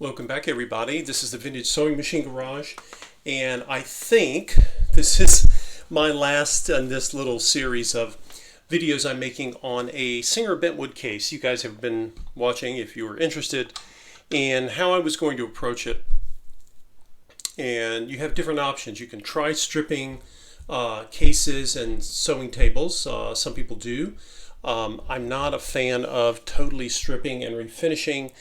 Welcome back, everybody. This is the Vintage Sewing Machine Garage, and I think this is my last in this little series of videos I'm making on a Singer Bentwood case. You guys have been watching if you were interested in how I was going to approach it. And you have different options. You can try stripping cases and sewing tables. Some people do. I'm not a fan of totally stripping and refinishing.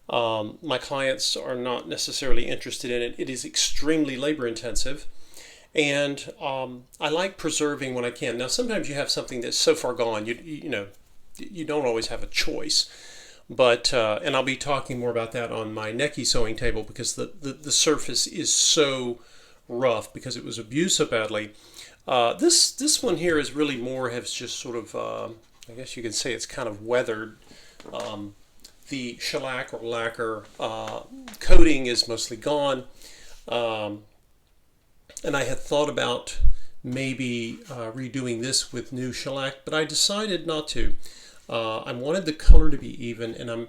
My clients are not necessarily interested in it. It is extremely labor intensive, and I like preserving when I can. Now, sometimes you have something that's so far gone, you don't always have a choice. But and I'll be talking more about that on my Necky sewing table because the surface is so rough because it was abused so badly. This one here is really more has just sort of I guess you could say it's kind of weathered. The shellac or lacquer coating is mostly gone, and I had thought about maybe redoing this with new shellac, but I decided not to. I wanted the color to be even, and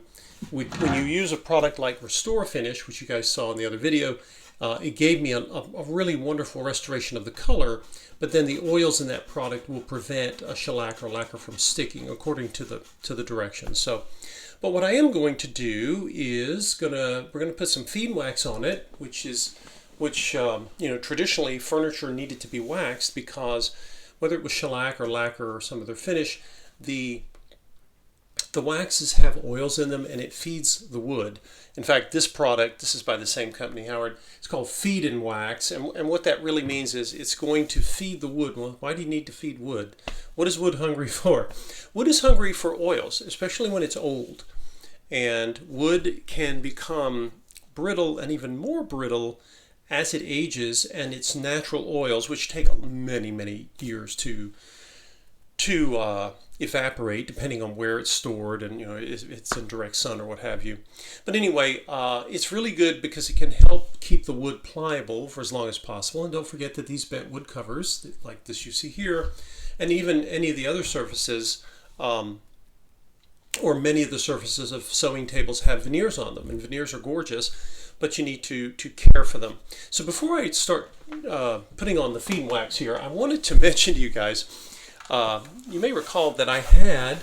when you use a product like Restore Finish, which you guys saw in the other video, it gave me a really wonderful restoration of the color, but then the oils in that product will prevent a shellac or lacquer from sticking according to the directions. So. But what I am going to do is we're gonna put some feed wax on it, which traditionally furniture needed to be waxed because whether it was shellac or lacquer or some other finish, the waxes have oils in them and it feeds the wood. In fact, this is by the same company, Howard. It's called Feed and Wax, and what that really means is it's going to feed the wood. Well, why do you need to feed wood? What is wood hungry for? Wood is hungry for oils, especially when it's old. And wood can become brittle and even more brittle as it ages, and its natural oils, which take many, many years to evaporate, depending on where it's stored and it's in direct sun or what have you. But anyway, it's really good because it can help keep the wood pliable for as long as possible. And don't forget that these bent wood covers, like this you see here, and even any of the other surfaces, or many of the surfaces of sewing tables have veneers on them, and veneers are gorgeous, but you need to care for them. So before I start putting on the feed wax here, I wanted to mention to you guys, you may recall that I had,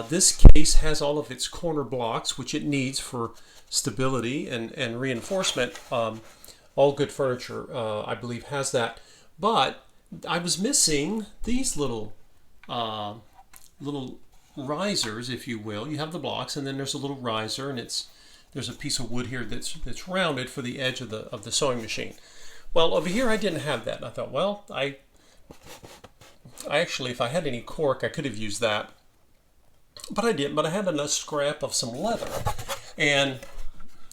this case has all of its corner blocks, which it needs for stability and reinforcement. All good furniture, I believe, has that. But I was missing these little risers, if you will. You have the blocks, and then there's a little riser, and there's a piece of wood here that's rounded for the edge of the sewing machine. Well, over here I didn't have that. And I thought, well, I actually, if I had any cork, I could have used that, but I didn't. But I had a scrap of some leather, and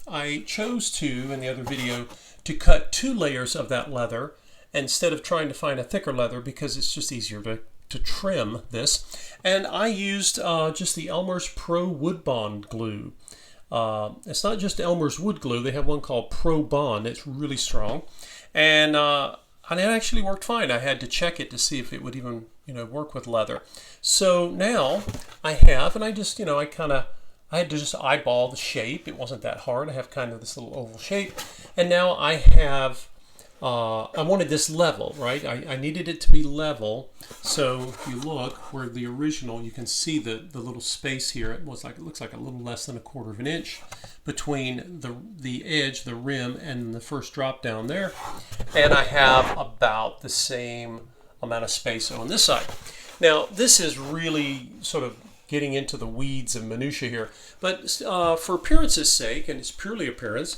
I chose to, in the other video, to cut 2 layers of that leather instead of trying to find a thicker leather because it's just easier to trim this. And I used just the Elmer's Pro Wood Bond glue. It's not just Elmer's wood glue. They have one called Pro Bond. It's really strong. And it actually worked fine. I had to check it to see if it would even work with leather. So now I have, and I just I had to just eyeball the shape. It wasn't that hard. I have kind of this little oval shape. And now I have I wanted this level, right? I needed it to be level. So if you look where the original, you can see the little space here. It looks like a little less than 1/4 of an inch between the edge, the rim, and the first drop down there. And I have about the same amount of space on this side. Now, this is really sort of getting into the weeds and minutia here. But for appearance's sake, and it's purely appearance,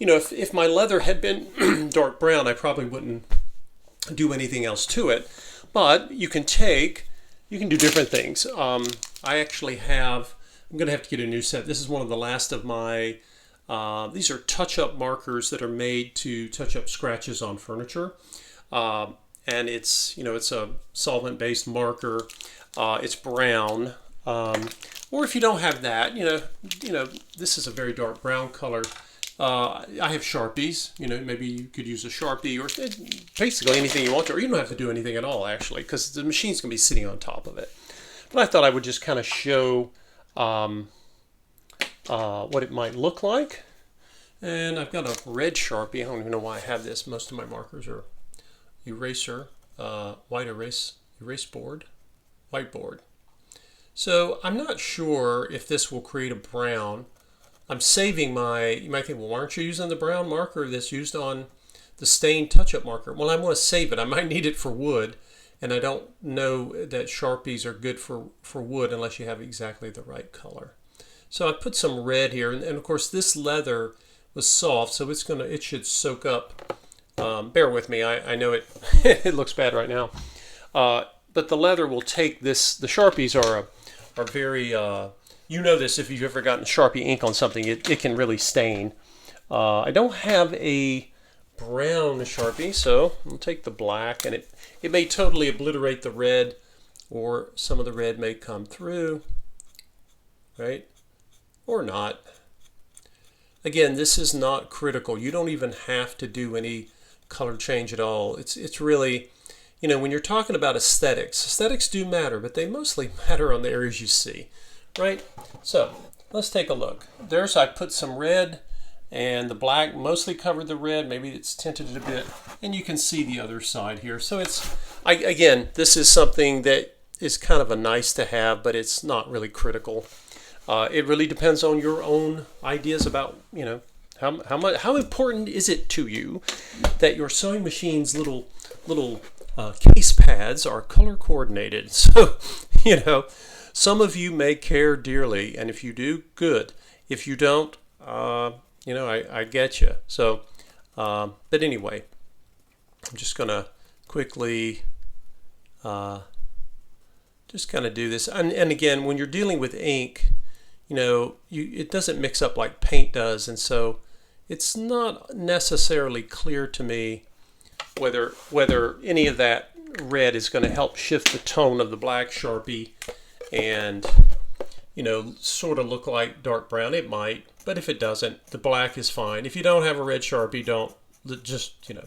if my leather had been dark brown, I probably wouldn't do anything else to it. But you can do different things. I actually I'm going to have to get a new set. This is one of the last of my, these are touch-up markers that are made to touch up scratches on furniture. And it's a solvent-based marker. It's brown. Or if you don't have that, this is a very dark brown color. I have Sharpies. Maybe you could use a Sharpie or basically anything you want to, or you don't have to do anything at all, actually, because the machine's going to be sitting on top of it. But I thought I would just kind of show what it might look like. And I've got a red Sharpie. I don't even know why I have this. Most of my markers are eraser, erase board, whiteboard. So I'm not sure if this will create a brown. I'm saving you might think, well, why aren't you using the brown marker that's used on the stain touch-up marker? Well, I want to save it. I might need it for wood, and I don't know that Sharpies are good for wood unless you have exactly the right color. So I put some red here, and of course this leather was soft, so it should soak up. Bear with me, I know it it looks bad right now, but the leather will take this. The Sharpies are very, you know this if you've ever gotten Sharpie ink on something, it can really stain. I don't have a brown Sharpie, so I'll take the black, and it may totally obliterate the red, or some of the red may come through, right, or not. Again, this is not critical. You don't even have to do any color change at all. It's really, you know, when you're talking about aesthetics do matter, but they mostly matter on the areas you see, right? So let's take a look. I put some red, and the black mostly covered the red. Maybe it's tinted it a bit, and you can see the other side here. So again, this is something that is kind of a nice to have, but it's not really critical. It really depends on your own ideas about, you know, how important is it to you that your sewing machine's little case pads are color coordinated. So, you know, some of you may care dearly, and if you do, good. If you don't, you know, I get you. So, but anyway, I'm just gonna quickly just kind of do this. And again, when you're dealing with ink, you know, it doesn't mix up like paint does, and so it's not necessarily clear to me whether any of that red is going to help shift the tone of the black Sharpie and, you know, sort of look like dark brown. It might, but if it doesn't, the black is fine. If you don't have a red Sharpie, don't just, you know,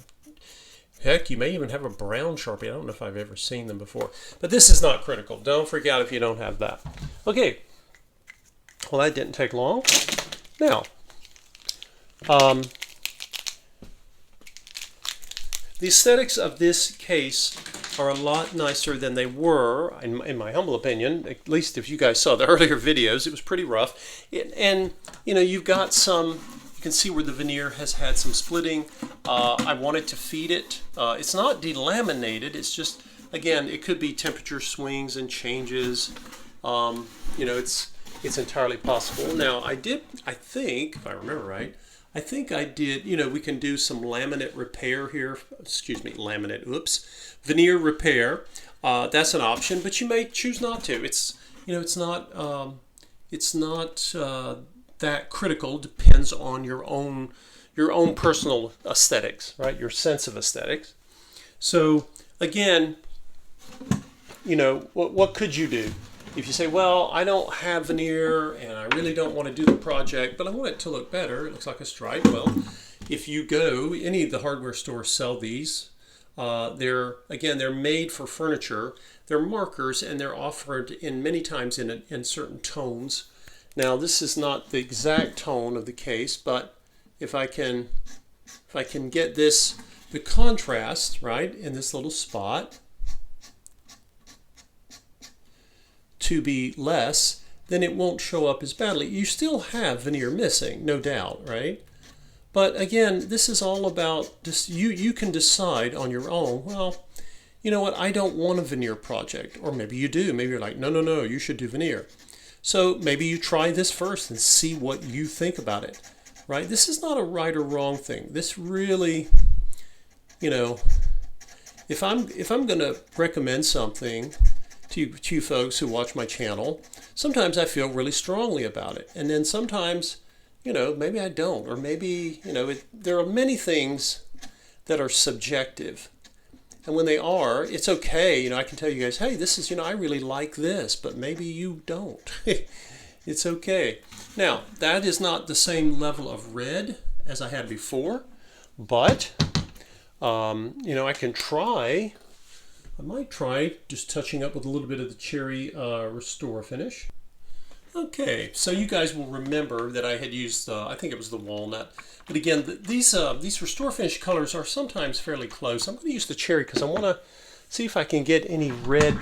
heck, you may even have a brown Sharpie. I don't know if I've ever seen them before, but this is not critical. Don't freak out if you don't have that. Okay. Well, that didn't take long. Now, the aesthetics of this case are a lot nicer than they were, in my humble opinion. At least if you guys saw the earlier videos, it was pretty rough. And you know, you've got some. You can see where the veneer has had some splitting. I wanted to feed it. It's not delaminated. It's just, again, it could be temperature swings and changes. You know, it's entirely possible. Now, I think, if I remember right, I think I did, you know, we can do some laminate repair here. Excuse me, veneer repair. That's an option, but you may choose not to. It's, you know, it's not that critical. Depends on your own personal aesthetics, right? Your sense of aesthetics. So again, you know, what could you do? If you say, well, I don't have veneer and I really don't want to do the project, but I want it to look better, it looks like a stripe. Well, if you go, any of the hardware stores sell these. They're made for furniture. They're markers, and they're offered many times in certain tones. Now, this is not the exact tone of the case, but if I can get the contrast, right, in this little spot, to be less, then it won't show up as badly. You still have veneer missing, no doubt, right? But again, this is all about just you can decide on your own, well, you know what, I don't want a veneer project. Or maybe you do. Maybe you're like, no, you should do veneer. So maybe you try this first and see what you think about it, right? This is not a right or wrong thing. This really, you know, if I'm going to recommend something to you folks who watch my channel, sometimes I feel really strongly about it. And then sometimes, you know, maybe I don't, or maybe, you know, there are many things that are subjective. And when they are, it's okay. You know, I can tell you guys, hey, this is, you know, I really like this, but maybe you don't. It's okay. Now, that is not the same level of red as I had before, but, you know, I might try just touching up with a little bit of the cherry Restore finish. Okay, so you guys will remember that I had used, I think it was the walnut. But again, these Restore Finish colors are sometimes fairly close. I'm going to use the cherry because I want to see if I can get any red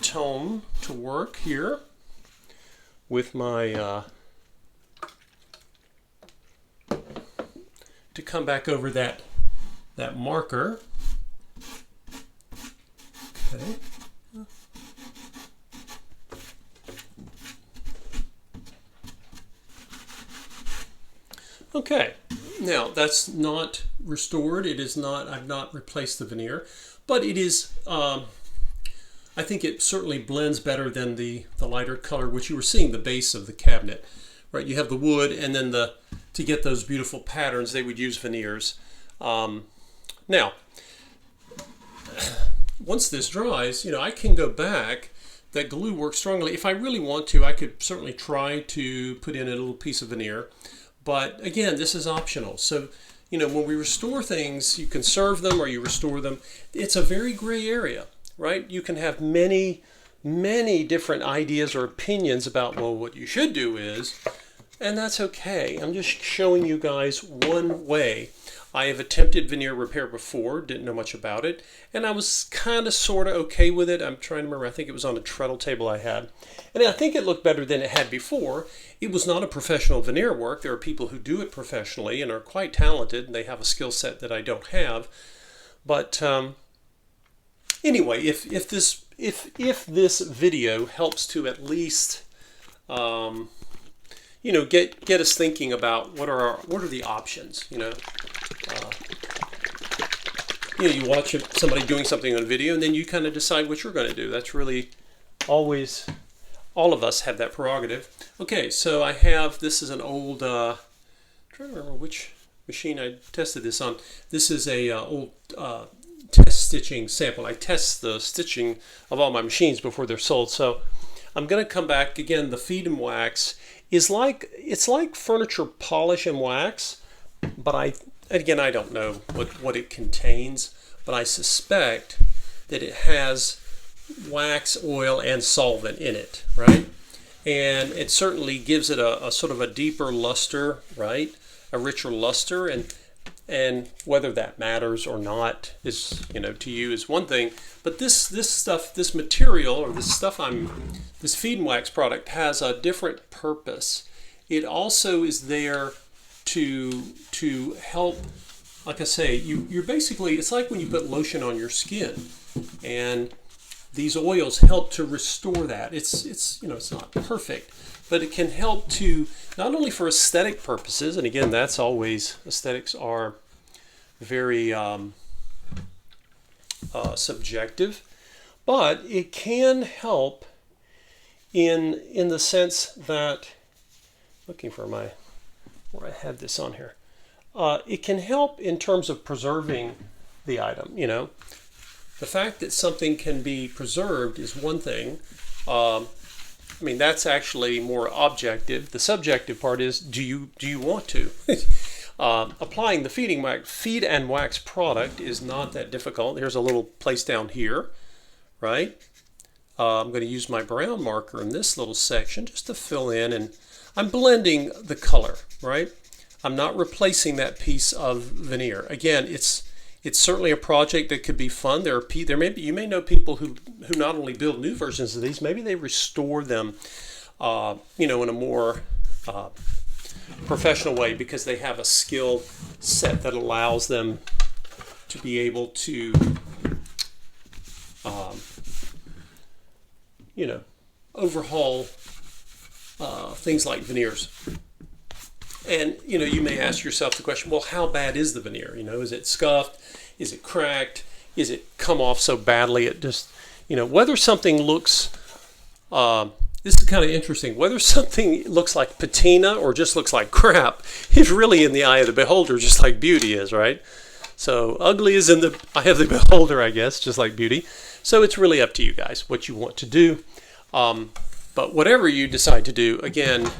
tone to work here with my, to come back over that marker. Okay. Okay, now that's not restored. It is not, I've not replaced the veneer, but it is, I think it certainly blends better than the lighter color, which you were seeing the base of the cabinet, right? You have the wood, and then to get those beautiful patterns, they would use veneers. Now, once this dries, you know, I can go back. That glue works strongly. If I really want to, I could certainly try to put in a little piece of veneer. But again, this is optional. So, you know, when we restore things, you conserve them or you restore them. It's a very gray area, right? You can have many different ideas or opinions about, well, what you should do is, and that's okay. I'm just showing you guys one way. I have attempted veneer repair before, didn't know much about it, and I was kind of sort of okay with it. I'm trying to remember, I think it was on a treadle table I had. And I think it looked better than it had before. It was not a professional veneer work. There are people who do it professionally and are quite talented, and they have a skill set that I don't have. But anyway, if this video helps to at least you know, get us thinking about what are the options, you know. You know, you watch somebody doing something on a video, and then you kind of decide what you're going to do. That's really always, all of us have that prerogative. Okay, so I have, this is an old, I'm trying to remember which machine I tested this on. This is a old test stitching sample. I test the stitching of all my machines before they're sold. So I'm going to come back again. The feed and wax is like, it's like furniture polish and wax, but again, I don't know what it contains, but I suspect that it has wax, oil, and solvent in it, right? And it certainly gives it a sort of a deeper luster, right? A richer luster, and whether that matters or not is, you know, to you is one thing. But this stuff, this material, or this stuff this feed and wax product has a different purpose. It also is there to help, like I say, you're basically, it's like when you put lotion on your skin, and these oils help to restore that. It's you know, it's not perfect, but it can help to, not only for aesthetic purposes, and again, that's always, aesthetics are very subjective, but it can help in the sense that, looking for my, where I had this on here, it can help in terms of preserving the item. You know, the fact that something can be preserved is one thing. I mean, that's actually more objective. The subjective part is, do you want to? Applying the feed and wax product is not that difficult. Here's a little place down here, right? I'm going to use my brown marker in this little section just to fill in, and I'm blending the color, right? I'm not replacing that piece of veneer. Again, it's certainly a project that could be fun. You may know people who not only build new versions of these, maybe they restore them, you know, in a more professional way, because they have a skill set that allows them to be able to, you know, overhaul things like veneers. And, you know, you may ask yourself the question, well, how bad is the veneer? You know, is it scuffed? Is it cracked? Is it come off so badly it just, you know, whether something looks, this is kind of interesting, whether something looks like patina or just looks like crap is really in the eye of the beholder, just like beauty is, right? So ugly is in the eye of the beholder, I guess, just like beauty. So it's really up to you guys what you want to do. But whatever you decide to do, again,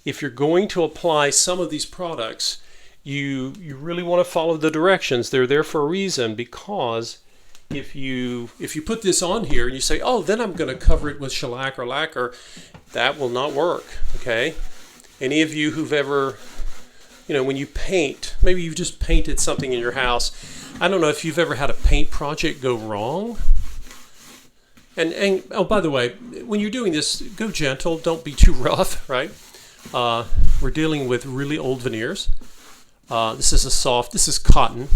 if you're going to apply some of these products, you really want to follow the directions. They're there for a reason, because if you put this on here and you say, oh, then I'm going to cover it with shellac or lacquer, that will not work. Okay. Any of you who've ever, when you paint, maybe you've just painted something in your house. I don't know if you've ever had a paint project go wrong. And oh, by the way, when you're doing this, go gentle. Don't be too rough, right? We're dealing with really old veneers. This is cotton.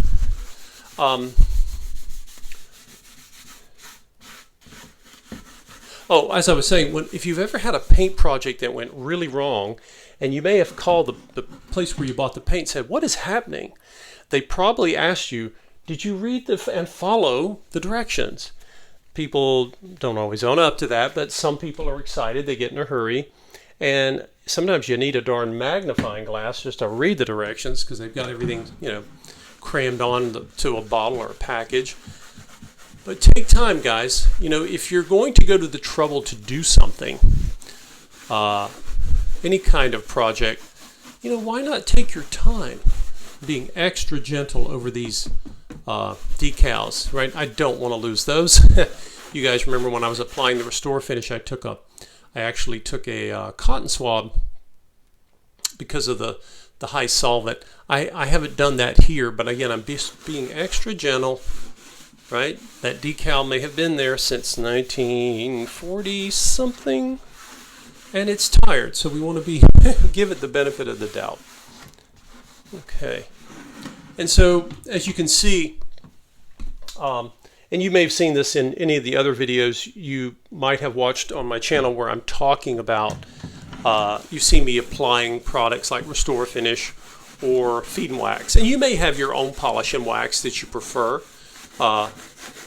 As I was saying, if you've ever had a paint project that went really wrong, and you may have called the place where you bought the paint and said, what is happening? They probably asked you, did you read and follow the directions? People don't always own up to that, but some people are excited. They get in a hurry. And sometimes you need a darn magnifying glass just to read the directions because they've got everything, crammed on to a bottle or a package. But take time, guys. If you're going to go to the trouble to do something, any kind of project, why not take your time being extra gentle over these decals, right? I don't want to lose those. You guys remember when I was applying the Restore Finish, I actually took a cotton swab because of the high solvent. I haven't done that here, but again, I'm just being extra gentle, right? That decal may have been there since 1940 something, and it's tired, so we want to give it the benefit of the doubt. Okay. And so, as you can see, and you may have seen this in any of the other videos you might have watched on my channel where I'm talking about, you've seen me applying products like Restore Finish or Feed and Wax. And you may have your own polish and wax that you prefer.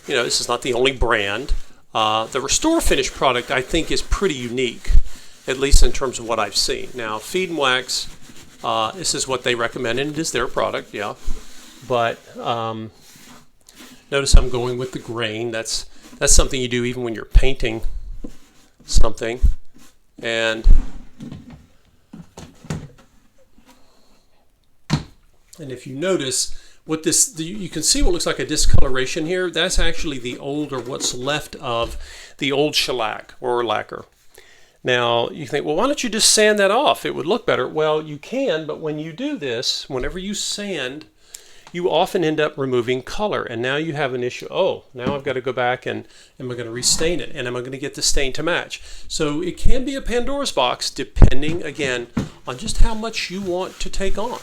This is not the only brand. The Restore Finish product I think is pretty unique, at least in terms of what I've seen. Now, Feed and Wax, this is what they recommend, and it is their product, yeah. But notice I'm going with the grain. That's something you do even when you're painting something. And if you notice you can see what looks like a discoloration here. That's actually the old, or what's left of the old shellac or lacquer. Now you think, well, why don't you just sand that off? It would look better. Well, you can, but when you do this, whenever you sand, you often end up removing color, and now you have an issue. Oh, now I've got to go back and am I going to restain it, and am I going to get the stain to match? So it can be a Pandora's box depending, again, on just how much you want to take on.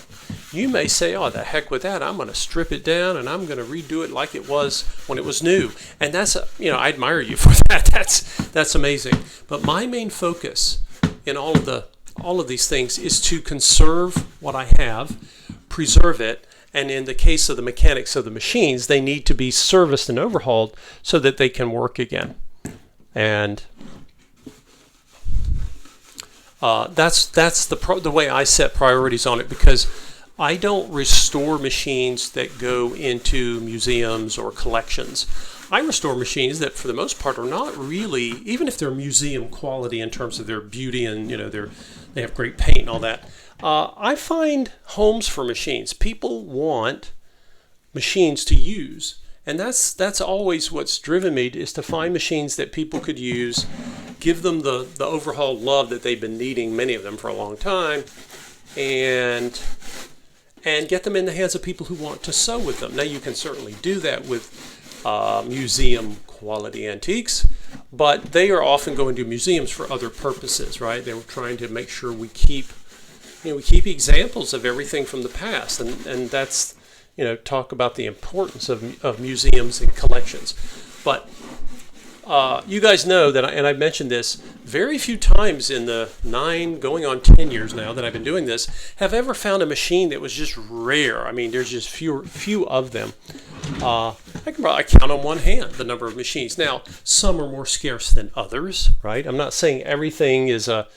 You may say, oh, the heck with that, I'm going to strip it down and I'm going to redo it like it was when it was new. And that's, I admire you for that. That's amazing. But my main focus in all of these things is to conserve what I have, preserve it. And in the case of the mechanics of the machines, they need to be serviced and overhauled so that they can work again. And that's the way I set priorities on it, because I don't restore machines that go into museums or collections. I restore machines that, for the most part, are not really, even if they're museum quality in terms of their beauty and they have great paint and all that. I find homes for machines. People want machines to use, and that's always what's driven me, is to find machines that people could use, give them the overhaul love that they've been needing, many of them, for a long time, and get them in the hands of people who want to sew with them. Now, you can certainly do that with museum quality antiques, but they are often going to museums for other purposes, right? They were trying to make sure we keep examples of everything from the past, and that's, talk about the importance of museums and collections. But you guys know that, and I've mentioned this very few times in the 9 going on 10 years now that I've been doing this, have ever found a machine that was just rare. I mean, there's just few of them. I can probably count on one hand the number of machines. Now, some are more scarce than others, right? I'm not saying everything is a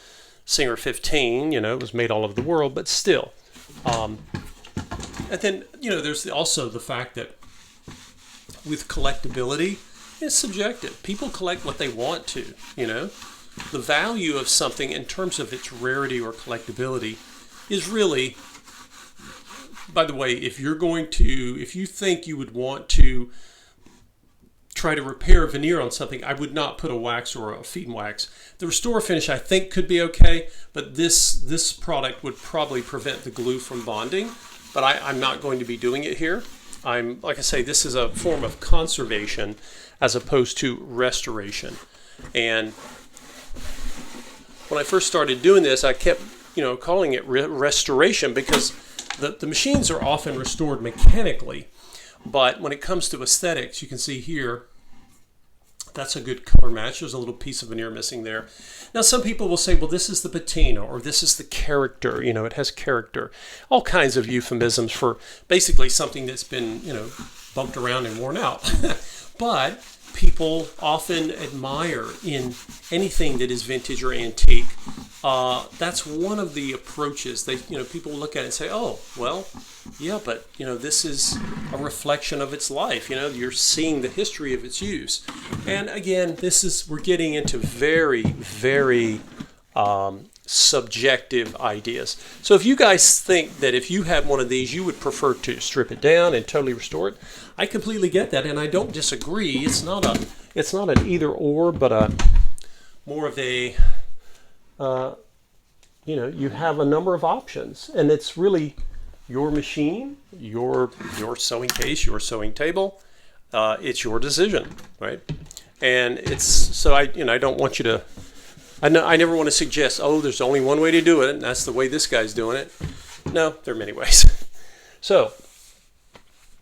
Singer 15, it was made all over the world, but still. And then, there's also the fact that with collectability, it's subjective. People collect what they want to, The value of something in terms of its rarity or collectability is really, by the way, if you think you would want to try to repair a veneer on something, I would not put a wax or a feed and wax. The restore finish I think could be okay, but this product would probably prevent the glue from bonding. But I'm not going to be doing it here. Like I say, this is a form of conservation as opposed to restoration. And when I first started doing this, I kept calling it restoration because the machines are often restored mechanically. But when it comes to aesthetics, you can see here, that's a good color match. There's a little piece of veneer missing there. Now, some people will say, well, this is the patina, or this is the character. It has character. All kinds of euphemisms for basically something that's been, bumped around and worn out. But people often admire in anything that is vintage or antique. That's one of the approaches. People look at it and say, oh, well, yeah, but this is a reflection of its life. You're seeing the history of its use. And again, we're getting into very, very subjective ideas. So if you guys think that if you have one of these, you would prefer to strip it down and totally restore it, I completely get that, and I don't disagree. It's not an either or, but more of a you have a number of options, and it's really your machine, your sewing case, your sewing table. It's your decision, right? And it's so I don't want you to. I never want to suggest, oh, there's only one way to do it, and that's the way this guy's doing it. No, there are many ways. So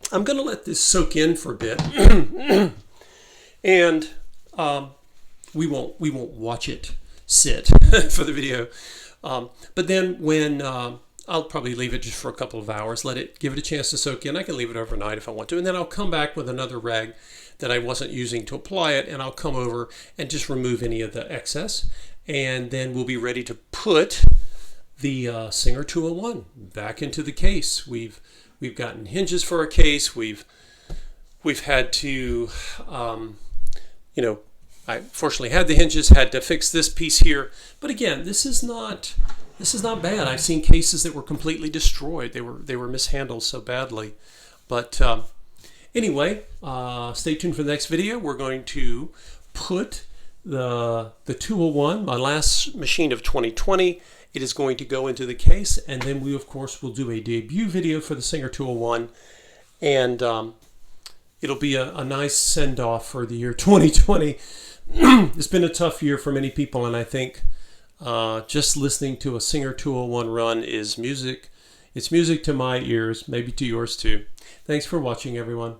I'm going to let this soak in for a bit, and we won't watch it sit for the video. But then when I'll probably leave it just for a couple of hours, give it a chance to soak in. I can leave it overnight if I want to, and then I'll come back with another rag that I wasn't using to apply it, and I'll come over and just remove any of the excess, and then we'll be ready to put the Singer 201 back into the case. We've gotten hinges for our case. We've had to I fortunately had the hinges, had to fix this piece here. But again, this is not bad. I've seen cases that were completely destroyed. They were mishandled so badly. But anyway, stay tuned for the next video. We're going to put the 201, my last machine of 2020. It is going to go into the case, and then we of course will do a debut video for the Singer 201, and it'll be a nice send-off for the year 2020. It's been a tough year for many people, and I think just listening to a Singer 201 run is music. It's music to my ears, maybe to yours too. Thanks for watching, everyone.